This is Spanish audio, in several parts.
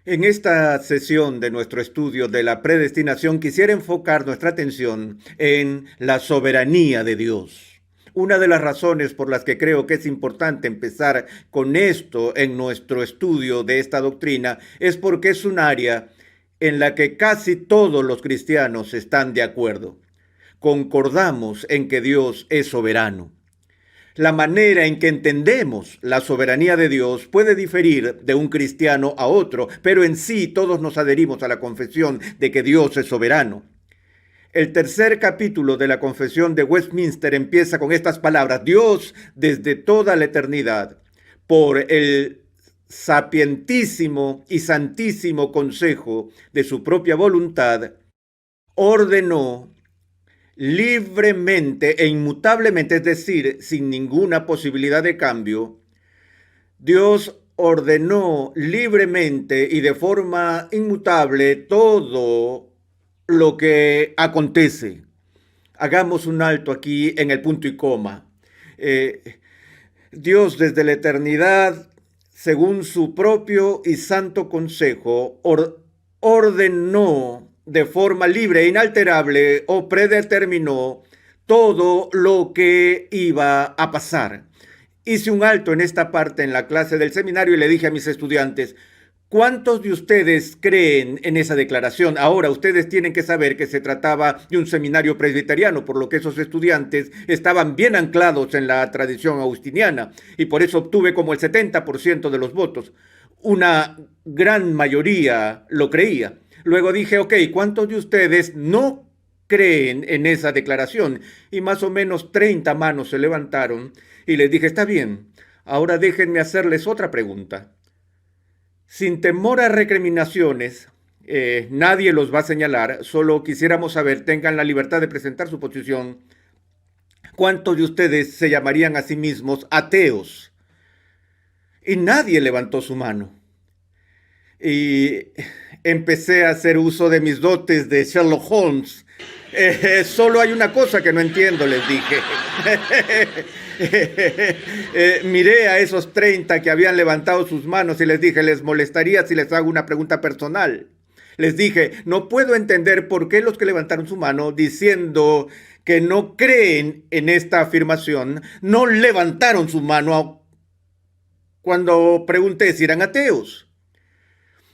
En esta sesión de nuestro estudio de la predestinación quisiera enfocar nuestra atención en la soberanía de Dios. Una de las razones por las que creo que es importante empezar con esto en nuestro estudio de esta doctrina es porque es un área en la que casi todos los cristianos están de acuerdo. Concordamos en que Dios es soberano. La manera en que entendemos la soberanía de Dios puede diferir de un cristiano a otro, pero en sí todos nos adherimos a la confesión de que Dios es soberano. El tercer capítulo de la Confesión de Westminster empieza con estas palabras: Dios, desde toda la eternidad, por el sapientísimo y santísimo consejo de su propia voluntad, ordenó libremente e inmutablemente, es decir, sin ninguna posibilidad de cambio. Dios ordenó libremente y de forma inmutable todo lo que acontece. Hagamos un alto aquí en el punto y coma. Dios desde la eternidad, según su propio y santo consejo, ordenó de forma libre e inalterable o predeterminó todo lo que iba a pasar. Hice un alto en esta parte en la clase del seminario y le dije a mis estudiantes: ¿cuántos de ustedes creen en esa declaración? Ahora, ustedes tienen que saber que se trataba de un seminario presbiteriano, por lo que esos estudiantes estaban bien anclados en la tradición agustiniana, y por eso obtuve como el 70% de los votos. Una gran mayoría lo creía. Luego dije: ok, ¿cuántos de ustedes no creen en esa declaración? Y más o menos 30 manos se levantaron, y les dije: está bien, ahora déjenme hacerles otra pregunta. Sin temor a recriminaciones, nadie los va a señalar, solo quisiéramos saber, tengan la libertad de presentar su posición. ¿Cuántos de ustedes se llamarían a sí mismos ateos? Y nadie levantó su mano. Y empecé a hacer uso de mis dotes de Sherlock Holmes. Solo hay una cosa que no entiendo, les dije. Miré a esos 30 que habían levantado sus manos y les dije: ¿les molestaría si les hago una pregunta personal? Les dije: no puedo entender por qué los que levantaron su mano diciendo que no creen en esta afirmación no levantaron su mano cuando pregunté si eran ateos.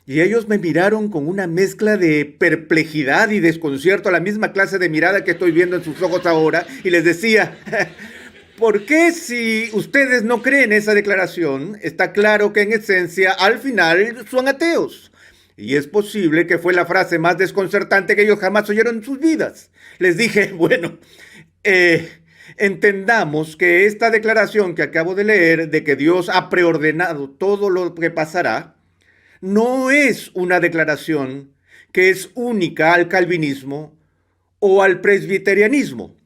Y ellos me miraron con una mezcla de perplejidad y desconcierto, la misma clase de mirada que estoy viendo en sus ojos ahora, y les decía: ¿por qué, si ustedes no creen esa declaración, está claro que en esencia al final son ateos? Y es posible que fue la frase más desconcertante que ellos jamás oyeron en sus vidas. Les dije: bueno, entendamos que esta declaración que acabo de leer de que Dios ha preordenado todo lo que pasará, no es una declaración que es única al calvinismo o al presbiterianismo.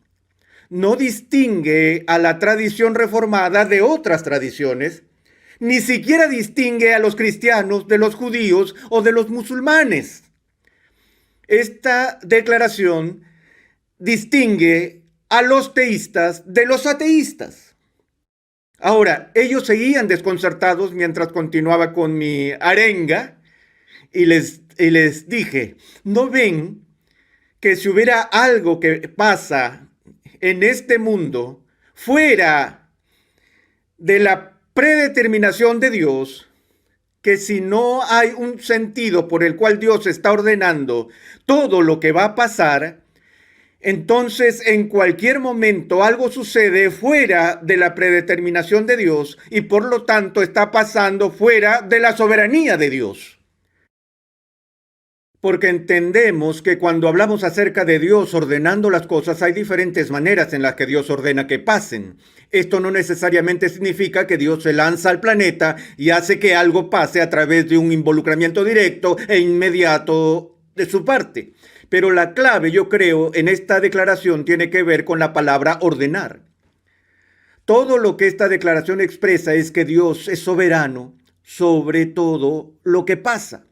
No distingue a la tradición reformada de otras tradiciones, ni siquiera distingue a los cristianos de los judíos o de los musulmanes. Esta declaración distingue a los teístas de los ateístas. Ahora, ellos seguían desconcertados mientras continuaba con mi arenga y les dije: ¿no ven que si hubiera algo que pasa en este mundo fuera de la predeterminación de Dios, que si no hay un sentido por el cual Dios está ordenando todo lo que va a pasar, entonces en cualquier momento algo sucede fuera de la predeterminación de Dios y por lo tanto está pasando fuera de la soberanía de Dios? Porque entendemos que cuando hablamos acerca de Dios ordenando las cosas, hay diferentes maneras en las que Dios ordena que pasen. Esto no necesariamente significa que Dios se lanza al planeta y hace que algo pase a través de un involucramiento directo e inmediato de su parte. Pero la clave, yo creo, en esta declaración tiene que ver con la palabra ordenar. Todo lo que esta declaración expresa es que Dios es soberano sobre todo lo que pasa.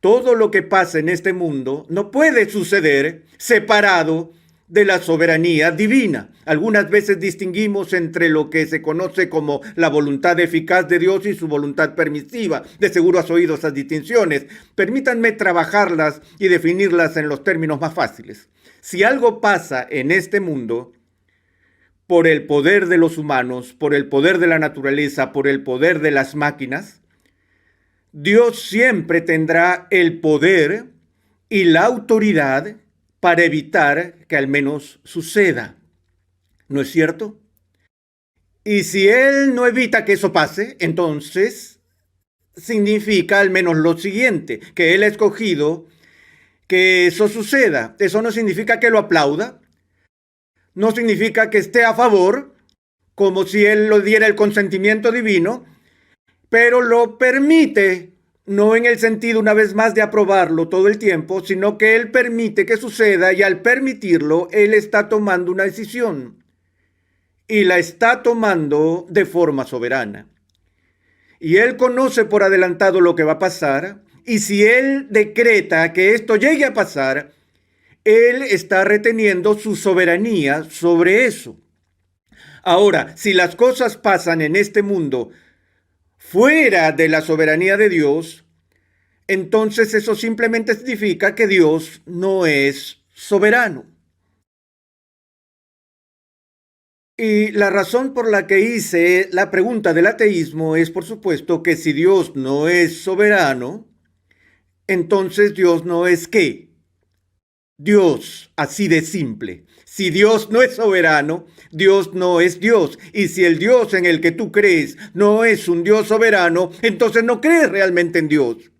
Todo lo que pasa en este mundo no puede suceder separado de la soberanía divina. Algunas veces distinguimos entre lo que se conoce como la voluntad eficaz de Dios y su voluntad permisiva. De seguro has oído esas distinciones. Permítanme trabajarlas y definirlas en los términos más fáciles. Si algo pasa en este mundo, por el poder de los humanos, por el poder de la naturaleza, por el poder de las máquinas, Dios siempre tendrá el poder y la autoridad para evitar que al menos suceda. ¿No es cierto? Y si Él no evita que eso pase, entonces significa al menos lo siguiente, que Él ha escogido que eso suceda. Eso no significa que lo aplauda, no significa que esté a favor, como si Él lo diera el consentimiento divino, pero lo permite, no en el sentido una vez más de aprobarlo todo el tiempo, sino que Él permite que suceda y al permitirlo, Él está tomando una decisión y la está tomando de forma soberana. Y Él conoce por adelantado lo que va a pasar y si Él decreta que esto llegue a pasar, Él está reteniendo su soberanía sobre eso. Ahora, si las cosas pasan en este mundo fuera de la soberanía de Dios, entonces eso simplemente significa que Dios no es soberano. Y la razón por la que hice la pregunta del ateísmo es, por supuesto, que si Dios no es soberano, entonces Dios no es ¿qué? Dios, así de simple. Si Dios no es soberano, Dios no es Dios. Y si el Dios en el que tú crees no es un Dios soberano, entonces no crees realmente en Dios.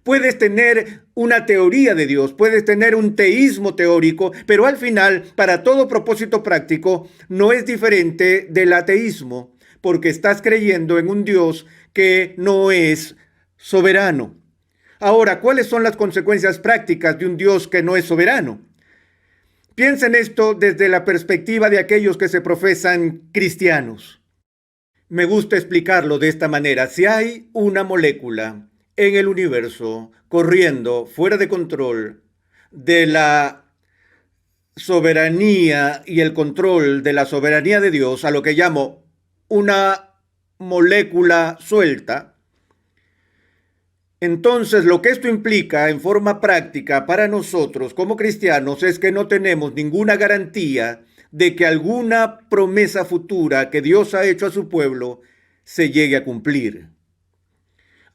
Puedes tener una teoría de Dios, puedes tener un teísmo teórico, pero al final, para todo propósito práctico, no es diferente del ateísmo, porque estás creyendo en un Dios que no es soberano. Ahora, ¿cuáles son las consecuencias prácticas de un Dios que no es soberano? Piensa en esto desde la perspectiva de aquellos que se profesan cristianos. Me gusta explicarlo de esta manera. Si hay una molécula en el universo corriendo fuera de control de la soberanía y el control de la soberanía de Dios, a lo que llamo una molécula suelta, entonces lo que esto implica en forma práctica para nosotros como cristianos es que no tenemos ninguna garantía de que alguna promesa futura que Dios ha hecho a su pueblo se llegue a cumplir.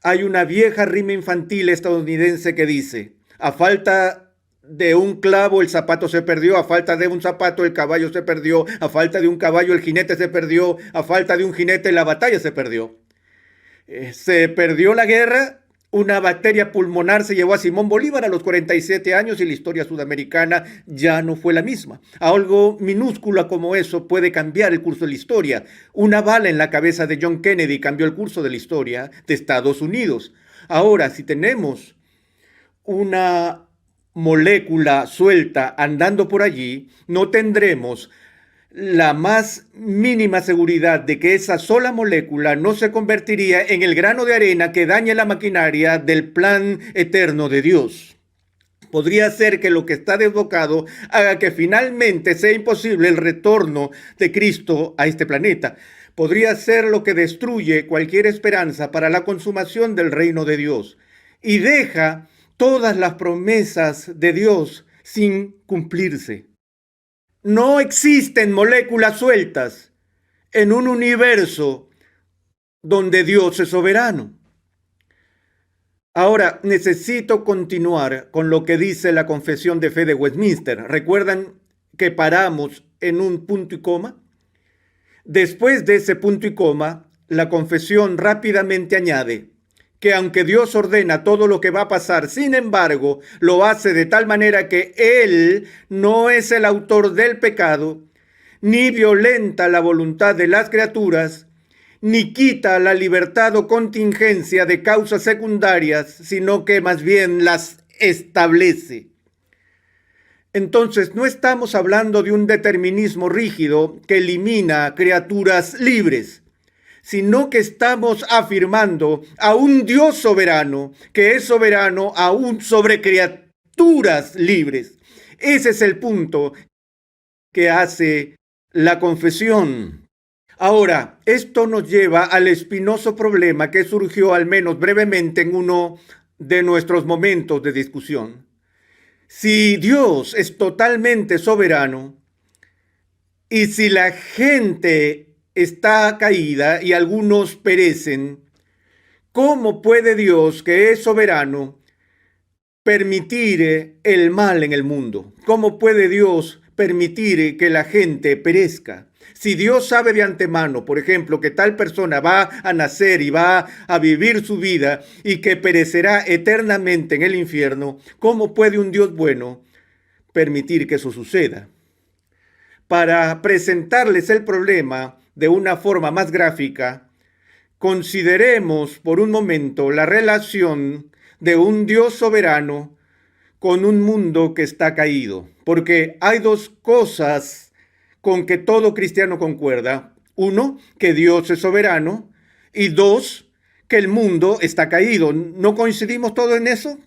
Hay una vieja rima infantil estadounidense que dice, a falta de un clavo el zapato se perdió, a falta de un zapato el caballo se perdió, a falta de un caballo el jinete se perdió, a falta de un jinete la batalla se perdió. Se perdió la guerra, una bacteria pulmonar se llevó a Simón Bolívar a los 47 años y la historia sudamericana ya no fue la misma. Algo minúsculo como eso puede cambiar el curso de la historia. Una bala en la cabeza de John Kennedy cambió el curso de la historia de Estados Unidos. Ahora, si tenemos una molécula suelta andando por allí, no tendremos la más mínima seguridad de que esa sola molécula no se convertiría en el grano de arena que dañe la maquinaria del plan eterno de Dios. Podría ser que lo que está desbocado haga que finalmente sea imposible el retorno de Cristo a este planeta. Podría ser lo que destruye cualquier esperanza para la consumación del reino de Dios y deja todas las promesas de Dios sin cumplirse. No existen moléculas sueltas en un universo donde Dios es soberano. Ahora, necesito continuar con lo que dice la Confesión de Fe de Westminster. ¿Recuerdan que paramos en un punto y coma? Después de ese punto y coma, la confesión rápidamente añade que aunque Dios ordena todo lo que va a pasar, sin embargo, lo hace de tal manera que Él no es el autor del pecado, ni violenta la voluntad de las criaturas, ni quita la libertad o contingencia de causas secundarias, sino que más bien las establece. Entonces, no estamos hablando de un determinismo rígido que elimina criaturas libres, sino que estamos afirmando a un Dios soberano que es soberano aún sobre criaturas libres. Ese es el punto que hace la confesión. Ahora, esto nos lleva al espinoso problema que surgió al menos brevemente en uno de nuestros momentos de discusión. Si Dios es totalmente soberano y si la gente está caída y algunos perecen, ¿cómo puede Dios, que es soberano, permitir el mal en el mundo? ¿Cómo puede Dios permitir que la gente perezca? Si Dios sabe de antemano, por ejemplo, que tal persona va a nacer y va a vivir su vida y que perecerá eternamente en el infierno, ¿cómo puede un Dios bueno permitir que eso suceda? Para presentarles el problema de una forma más gráfica, consideremos por un momento la relación de un Dios soberano con un mundo que está caído, porque hay dos cosas con que todo cristiano concuerda. Uno, que Dios es soberano, y dos, que el mundo está caído. ¿No coincidimos todos en eso?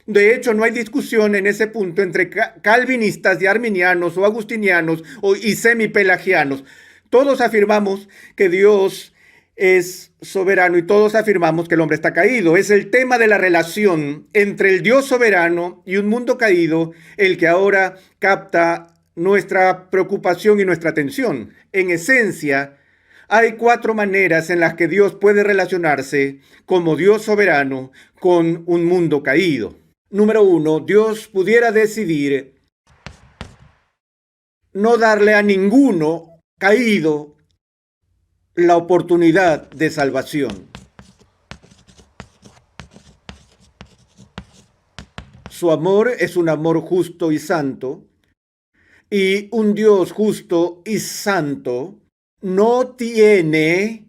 De hecho, no hay discusión en ese punto entre calvinistas y arminianos o agustinianos y semipelagianos. Todos afirmamos que Dios es soberano y todos afirmamos que el hombre está caído. Es el tema de la relación entre el Dios soberano y un mundo caído el que ahora capta nuestra preocupación y nuestra atención. En esencia, hay 4 maneras en las que Dios puede relacionarse como Dios soberano con un mundo caído. Número 1, Dios pudiera decidir no darle a ninguno caído la oportunidad de salvación. Su amor es un amor justo y santo, y un Dios justo y santo no tiene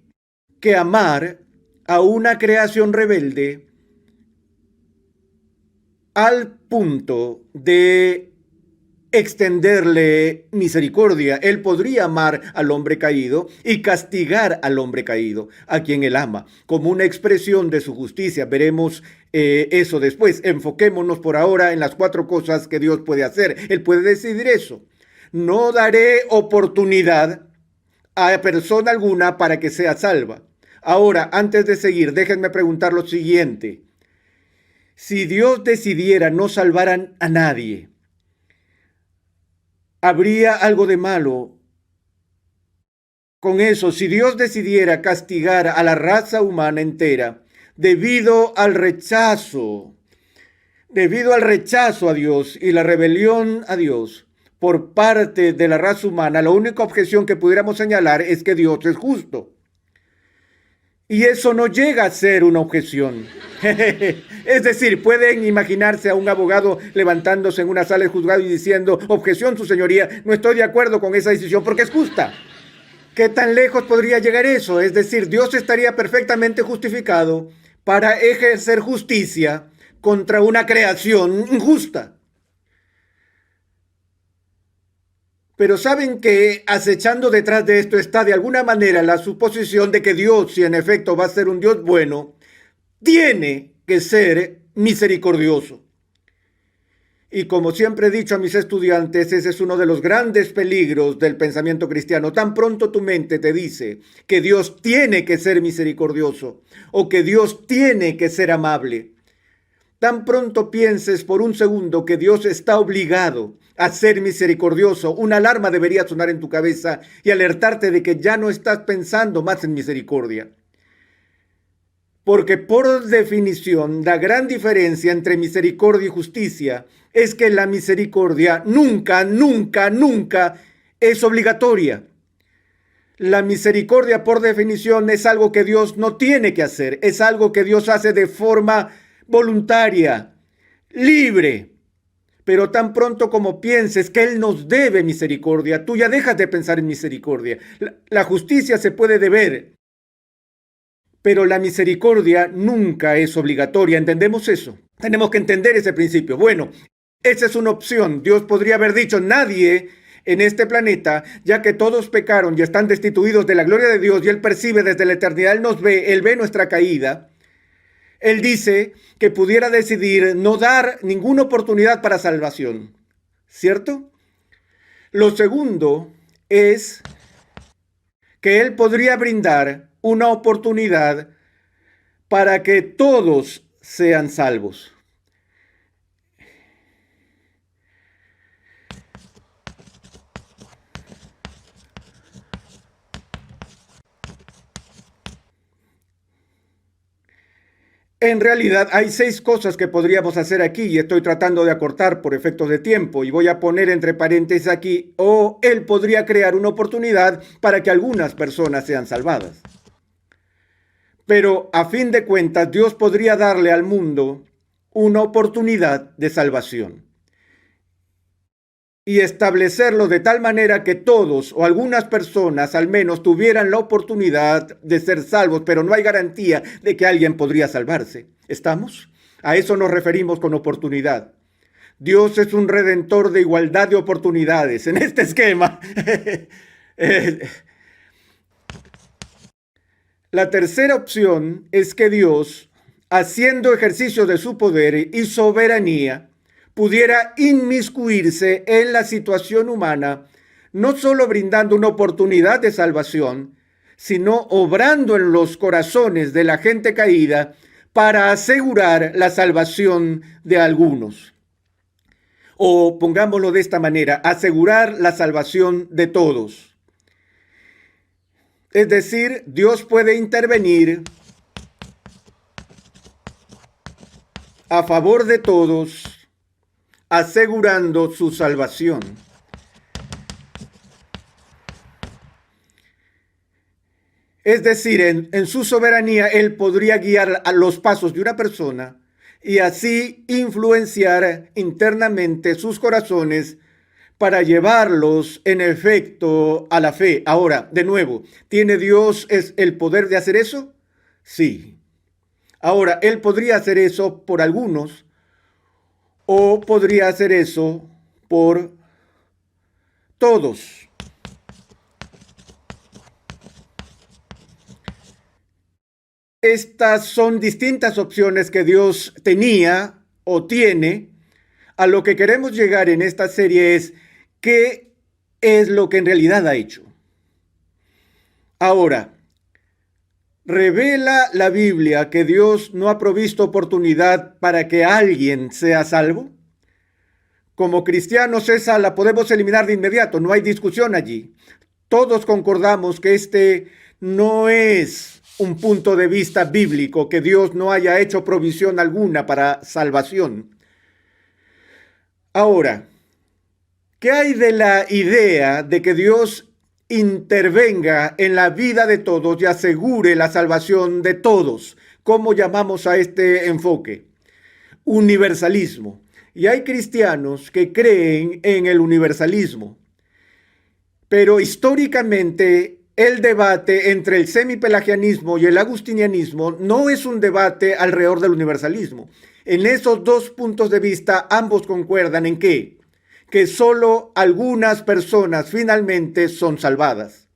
que amar a una creación rebelde al punto de extenderle misericordia. Él podría amar al hombre caído y castigar al hombre caído, a quien él ama, como una expresión de su justicia. Veremos eso después. Enfoquémonos por ahora en las 4 cosas que Dios puede hacer. Él puede decidir eso. No daré oportunidad a persona alguna para que sea salva. Ahora, antes de seguir, déjenme preguntar lo siguiente. Si Dios decidiera no salvar a nadie, ¿habría algo de malo con eso? Si Dios decidiera castigar a la raza humana entera debido al rechazo a Dios y la rebelión a Dios por parte de la raza humana, la única objeción que pudiéramos señalar es que Dios es justo. Y eso no llega a ser una objeción. Es decir, pueden imaginarse a un abogado levantándose en una sala de juzgado y diciendo: objeción, su señoría, no estoy de acuerdo con esa decisión porque es justa. ¿Qué tan lejos podría llegar eso? Es decir, Dios estaría perfectamente justificado para ejercer justicia contra una creación injusta. Pero saben que acechando detrás de esto está de alguna manera la suposición de que Dios, si en efecto va a ser un Dios bueno, tiene que ser misericordioso. Y como siempre he dicho a mis estudiantes, ese es uno de los grandes peligros del pensamiento cristiano. Tan pronto tu mente te dice que Dios tiene que ser misericordioso o que Dios tiene que ser amable, tan pronto pienses por un segundo que Dios está obligado a ser misericordioso, una alarma debería sonar en tu cabeza y alertarte de que ya no estás pensando más en misericordia. Porque por definición, la gran diferencia entre misericordia y justicia es que la misericordia nunca es obligatoria. La misericordia, por definición, es algo que Dios no tiene que hacer, es algo que Dios hace de forma voluntaria, libre. Pero tan pronto como pienses que Él nos debe misericordia, tú ya dejas de pensar en misericordia. La justicia se puede deber, pero la misericordia nunca es obligatoria. ¿Entendemos eso? Tenemos que entender ese principio. Bueno, esa es una opción. Dios podría haber dicho: nadie en este planeta, ya que todos pecaron y están destituidos de la gloria de Dios y Él percibe desde la eternidad, Él nos ve, Él ve nuestra caída. Él dice que pudiera decidir no dar ninguna oportunidad para salvación, ¿cierto? Lo segundo es que Él podría brindar una oportunidad para que todos sean salvos. En realidad hay 6 cosas que podríamos hacer aquí y estoy tratando de acortar por efectos de tiempo y voy a poner entre paréntesis aquí, o Él podría crear una oportunidad para que algunas personas sean salvadas. Pero a fin de cuentas, Dios podría darle al mundo una oportunidad de salvación y establecerlo de tal manera que todos o algunas personas al menos tuvieran la oportunidad de ser salvos, pero no hay garantía de que alguien podría salvarse. ¿Estamos? A eso nos referimos con oportunidad. Dios es un redentor de igualdad de oportunidades en este esquema. La tercera opción es que Dios, haciendo ejercicio de su poder y soberanía, pudiera inmiscuirse en la situación humana, no solo brindando una oportunidad de salvación, sino obrando en los corazones de la gente caída para asegurar la salvación de algunos. O pongámoslo de esta manera, asegurar la salvación de todos. Es decir, Dios puede intervenir a favor de todos, asegurando su salvación. Es decir, en su soberanía, Él podría guiar a los pasos de una persona y así influenciar internamente sus corazones para llevarlos en efecto a la fe. Ahora, de nuevo, ¿tiene Dios el poder de hacer eso? Sí. Ahora, Él podría hacer eso por algunos o podría hacer eso por todos. Estas son distintas opciones que Dios tenía o tiene. A lo que queremos llegar en esta serie es qué es lo que en realidad ha hecho. Ahora, ¿revela la Biblia que Dios no ha provisto oportunidad para que alguien sea salvo? Como cristianos esa la podemos eliminar de inmediato, no hay discusión allí. Todos concordamos que este no es un punto de vista bíblico, que Dios no haya hecho provisión alguna para salvación. Ahora, ¿qué hay de la idea de que Dios intervenga en la vida de todos y asegure la salvación de todos? ¿Cómo llamamos a este enfoque? Universalismo. Y hay cristianos que creen en el universalismo. Pero históricamente el debate entre el semipelagianismo y el agustinianismo no es un debate alrededor del universalismo. En esos dos puntos de vista ambos concuerdan en ¿qué? Que solo algunas personas finalmente son salvadas.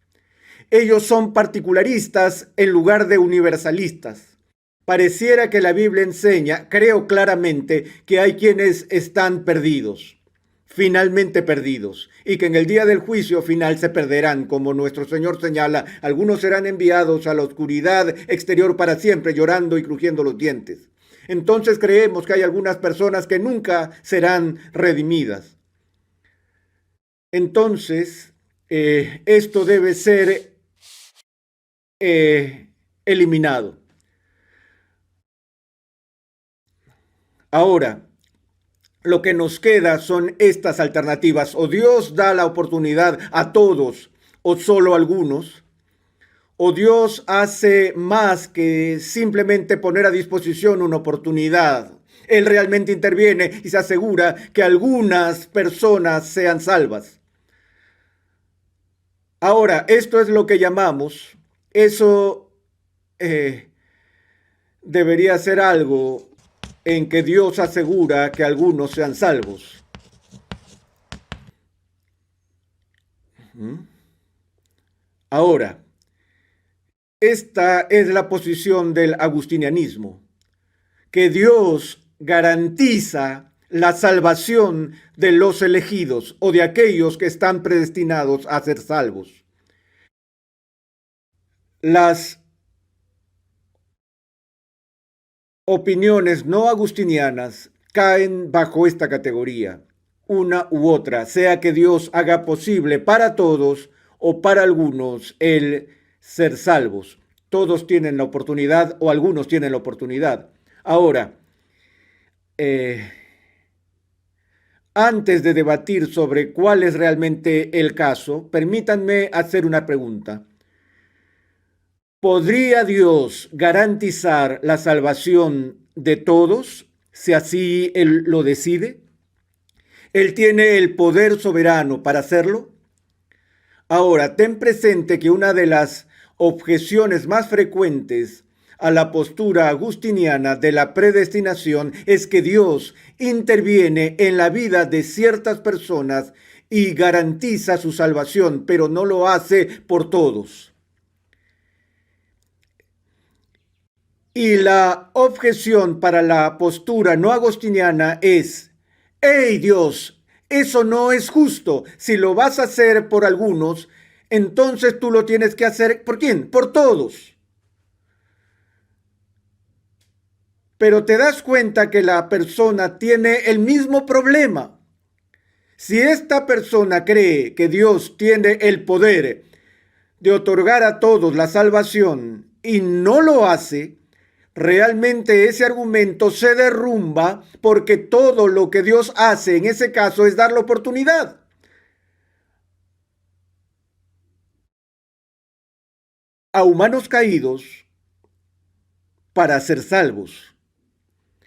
Ellos son particularistas en lugar de universalistas. Pareciera que la Biblia enseña, creo claramente, que hay quienes están perdidos, finalmente perdidos, y que en el día del juicio final se perderán, como nuestro Señor señala, algunos serán enviados a la oscuridad exterior para siempre, llorando y crujiendo los dientes. Entonces creemos que hay algunas personas que nunca serán redimidas. Entonces, esto debe ser eliminado. Ahora, lo que nos queda son estas alternativas. O Dios da la oportunidad a todos o solo a algunos. O Dios hace más que simplemente poner a disposición una oportunidad. Él realmente interviene y se asegura que algunas personas sean salvas. Ahora, esto es lo que llamamos, eso debería ser algo en que Dios asegura que algunos sean salvos. Ahora, esta es la posición del agustinianismo, que Dios garantiza la salvación de los elegidos o de aquellos que están predestinados a ser salvos. Las opiniones no agustinianas caen bajo esta categoría, una u otra, sea que Dios haga posible para todos o para algunos el ser salvos. Todos tienen la oportunidad o algunos tienen la oportunidad. Ahora, antes de debatir sobre cuál es realmente el caso, permítanme hacer una pregunta. ¿Podría Dios garantizar la salvación de todos si así Él lo decide? ¿Él tiene el poder soberano para hacerlo? Ahora, ten presente que una de las objeciones más frecuentes a la postura agustiniana de la predestinación es que Dios interviene en la vida de ciertas personas y garantiza su salvación, pero no lo hace por todos. Y la objeción para la postura no agustiniana es: ¡hey Dios! Eso no es justo. Si lo vas a hacer por algunos, entonces tú lo tienes que hacer ¿por quién? Por todos. Pero te das cuenta que la persona tiene el mismo problema. Si esta persona cree que Dios tiene el poder de otorgar a todos la salvación y no lo hace, realmente ese argumento se derrumba, porque todo lo que Dios hace en ese caso es dar la oportunidad. A humanos caídos para ser salvos.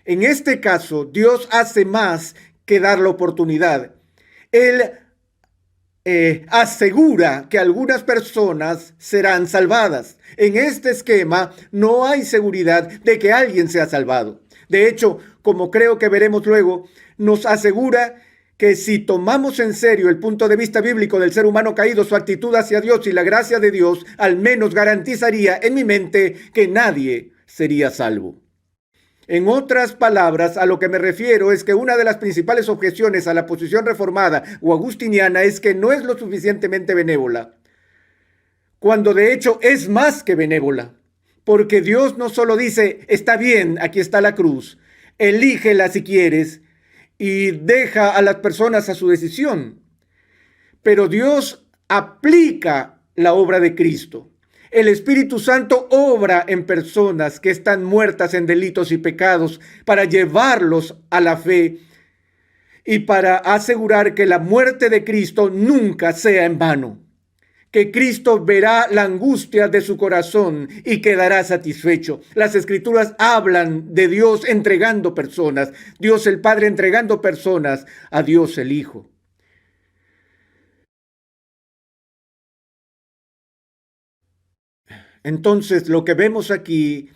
En este caso, Dios hace más que dar la oportunidad. Él asegura que algunas personas serán salvadas. En este esquema no hay seguridad de que alguien sea salvado. De hecho, como creo que veremos luego, nos asegura que si tomamos en serio el punto de vista bíblico del ser humano caído, su actitud hacia Dios y la gracia de Dios, al menos garantizaría en mi mente que nadie sería salvo. En otras palabras, a lo que me refiero es que una de las principales objeciones a la posición reformada o agustiniana es que no es lo suficientemente benévola, cuando de hecho es más que benévola, porque Dios no solo dice: está bien, aquí está la cruz, elígela si quieres, y deja a las personas a su decisión, pero Dios aplica la obra de Cristo. El Espíritu Santo obra en personas que están muertas en delitos y pecados para llevarlos a la fe y para asegurar que la muerte de Cristo nunca sea en vano, que Cristo verá la angustia de su corazón y quedará satisfecho. Las Escrituras hablan de Dios entregando personas, Dios el Padre entregando personas a Dios el Hijo. Entonces, lo que vemos aquí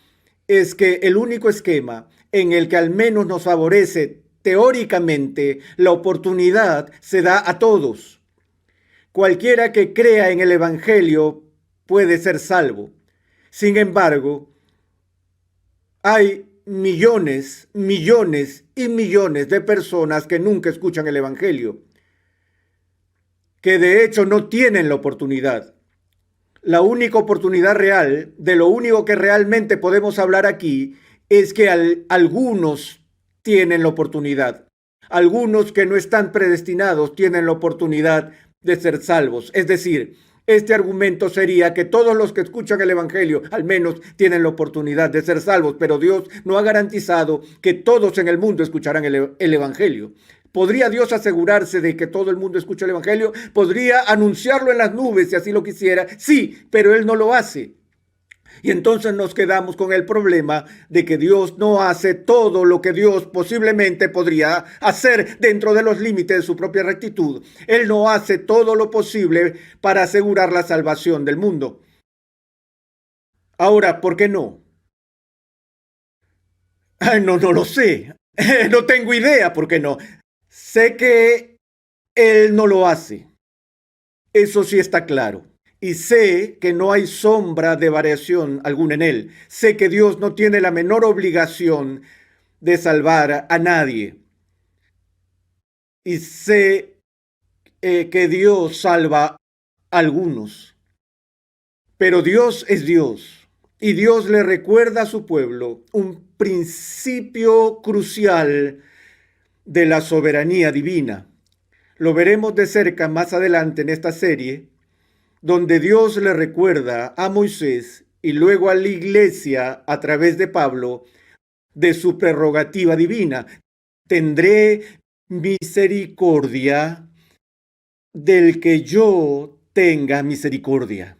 es que el único esquema en el que al menos nos favorece teóricamente la oportunidad se da a todos. Cualquiera que crea en el Evangelio puede ser salvo. Sin embargo, hay millones, millones y millones de personas que nunca escuchan el Evangelio, que de hecho no tienen la oportunidad. La única oportunidad real, de lo único que realmente podemos hablar aquí, es que algunos tienen la oportunidad. Algunos que no están predestinados tienen la oportunidad de ser salvos. Es decir, este argumento sería que todos los que escuchan el Evangelio al menos tienen la oportunidad de ser salvos, pero Dios no ha garantizado que todos en el mundo escucharán el Evangelio. ¿Podría Dios asegurarse de que todo el mundo escuche el Evangelio? ¿Podría anunciarlo en las nubes si así lo quisiera? Sí, pero Él no lo hace. Y entonces nos quedamos con el problema de que Dios no hace todo lo que Dios posiblemente podría hacer dentro de los límites de su propia rectitud. Él no hace todo lo posible para asegurar la salvación del mundo. Ahora, ¿por qué no? No lo sé. No tengo idea por qué no. Sé que Él no lo hace. Eso sí está claro. Y sé que no hay sombra de variación alguna en Él. Sé que Dios no tiene la menor obligación de salvar a nadie. y sé que Dios salva a algunos, pero Dios es Dios y Dios le recuerda a su pueblo un principio crucial de la soberanía divina. Lo veremos de cerca más adelante en esta serie, donde Dios le recuerda a Moisés y luego a la iglesia a través de Pablo de su prerrogativa divina. Tendré misericordia del que yo tenga misericordia.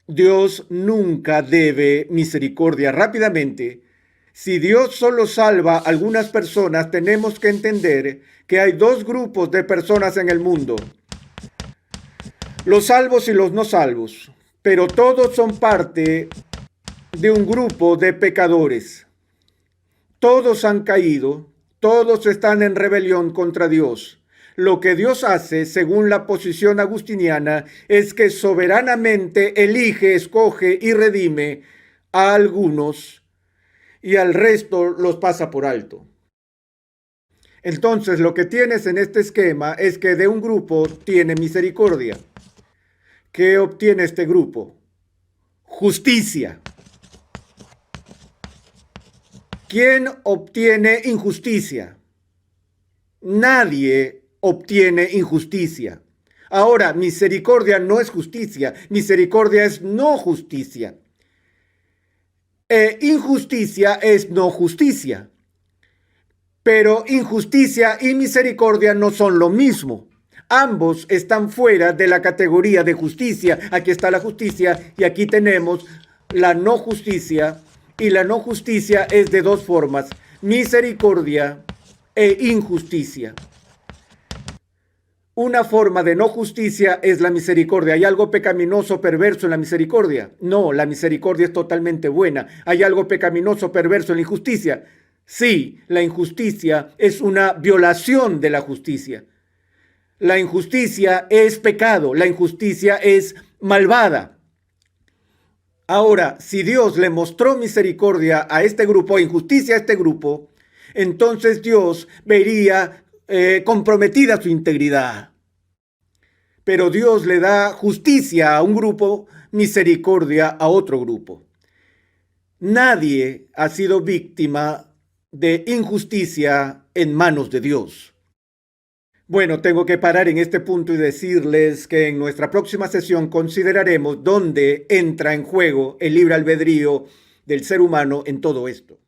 Dios nunca debe misericordia. Rápidamente, si Dios solo salva a algunas personas, tenemos que entender que hay dos grupos de personas en el mundo: los salvos y los no salvos, pero todos son parte de un grupo de pecadores. Todos han caído, todos están en rebelión contra Dios. Lo que Dios hace, según la posición agustiniana, es que soberanamente elige, escoge y redime a algunos y al resto los pasa por alto. Entonces, lo que tienes en este esquema es que de un grupo tiene misericordia. ¿Qué obtiene este grupo? Justicia. ¿Quién obtiene injusticia? Nadie obtiene injusticia. Ahora, misericordia no es justicia, misericordia es no justicia. Injusticia es no justicia. Pero injusticia y misericordia no son lo mismo. Ambos están fuera de la categoría de justicia. Aquí está la justicia y aquí tenemos la no justicia. Y la no justicia es de dos formas: misericordia e injusticia. Una forma de no justicia es la misericordia. ¿Hay algo pecaminoso, perverso en la misericordia? No, la misericordia es totalmente buena. ¿Hay algo pecaminoso, perverso en la injusticia? Sí, la injusticia es una violación de la justicia. La injusticia es pecado, la injusticia es malvada. Ahora, si Dios le mostró misericordia a este grupo, injusticia a este grupo, entonces Dios vería comprometida su integridad. Pero Dios le da justicia a un grupo, misericordia a otro grupo. Nadie ha sido víctima de injusticia en manos de Dios. Bueno, tengo que parar en este punto y decirles que en nuestra próxima sesión consideraremos dónde entra en juego el libre albedrío del ser humano en todo esto.